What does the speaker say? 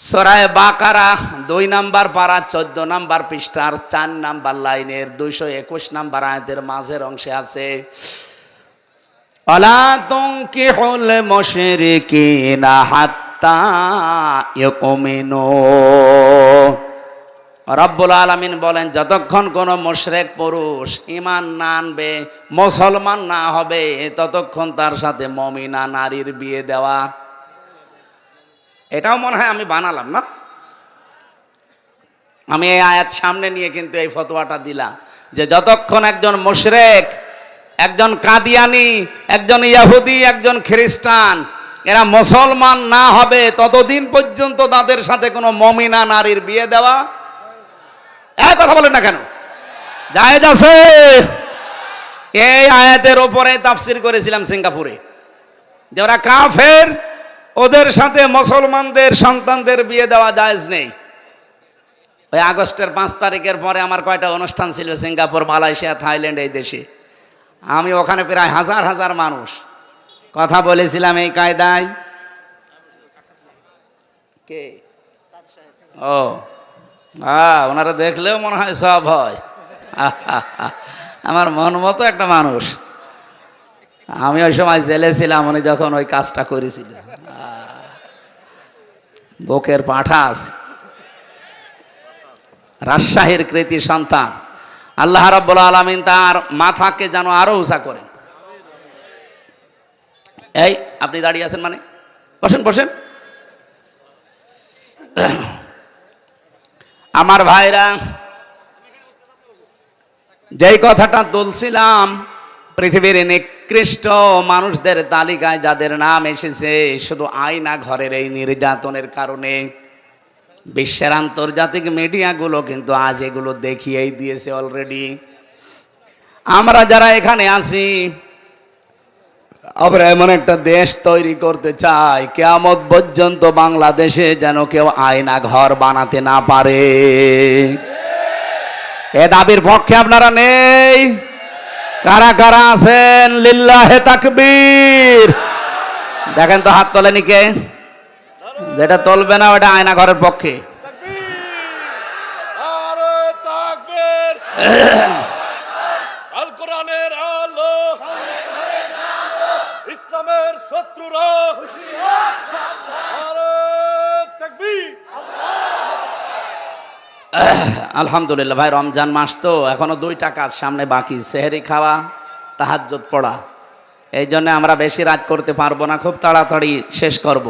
সূরা বাকারা ২ number পারা ১৪ number পৃষ্ঠার ৪ number লাইনের ২২১ নাম্বার আয়াতের মাঝের অংশে আছে, আলা তুনকিহুল মুশরিকিনা হাত্তা ইয়াকুমিনু। রব্বুল আলামিন বলেন, যতক্ষণ কোনো মুশরিক পুরুষ ঈমান না আনবে, মুসলমান না হবে, ততক্ষণ তার সাথে মুমিনা নারীর বিয়ে দেওয়া। এটাও মনে হয় আমি বানালাম না, আমি এই আয়াত সামনে নিয়ে কিন্তু এই ফতোয়াটা দিলাম যে যতক্ষণ একজন মুশরিক, একজন কাদিয়ানি, একজন ইহুদি, একজন খ্রিস্টান এরা মুসলমান না হবে, ততদিন পর্যন্ত তাদের সাথে কোনো মুমিনা নারীর বিয়ে দেওয়া এই কথা বলেন না কেন, জায়েজ আছে। এই আয়াতের উপরে তাফসীর করেছিলাম সিঙ্গাপুরে, যে ওরা কাফের, ওদের সাথে মুসলমানদের সন্তানদের বিয়ে দেওয়া জায়েজ নেই। ওই আগস্টের 5 তারিখের পরে আমার কয়টা অনুষ্ঠান ছিল সিঙ্গাপুর, মালয়েশিয়া, থাইল্যান্ড, এই দেশে। আমি ওখানে প্রায় হাজার হাজার মানুষ কথা বলেছিলাম এই কায়দায়। কে? ও ওনারা দেখলেও মনে হয় সব হয়। আমার মন মতো একটা মানুষ। আমি ওই সময় জেলে ছিলাম উনি যখন ওই কাজটা করেছিল। বুকের পাঁঠা আছে। রাজশাহীর কৃতি সন্তান, আল্লাহ রাব্বুল আলামিন তার মাথাকে যেন আরো উঁচা করেন। এই আপনি দাঁড়িয়ে আছেন মানে, বসেন বসেন। আমার ভাইরা, যেই কথাটা তুলছিলাম, পৃথিবীর নিকৃষ্ট মানুষদের তালিকায় যাদের নাম এসেছে শুধু আয়না ঘরের এই নির্যাতনের কারণে, বিশ্বের আন্তর্জাতিক মিডিয়াগুলো কিন্তু আজ এগুলো দেখিয়েই দিয়েছে অলরেডি। আমরা যারা এখানে আছি, আমরা এমন একটা দেশ তৈরি করতে চাই কিয়ামত পর্যন্ত বাংলাদেশে যেন কেউ আয়না ঘর বানাতে না পারে। এ দাবির পক্ষে আপনারা নেই? কারা কারা আছেন? লিল্লাহে তাকবীর। দেখেন তো হাত তোলেনি কে? যেটা তুলবে না ওটা আয়না ঘরের পক্ষে। আল কোরআনের আলো, ইসলামের শত্রুরা হুঁশিয়ার, নারে তাকবীর। আলহামদুলিল্লাহ ভাই, রমজান মাস তো এখনো 2টা কাজ সামনে বাকি, সেহরি খাওয়া, তাহাজ্জুদ পড়া। এই জন্য আমরা বেশি রাত করতে পারবো না, খুব তাড়াতাড়ি শেষ করব।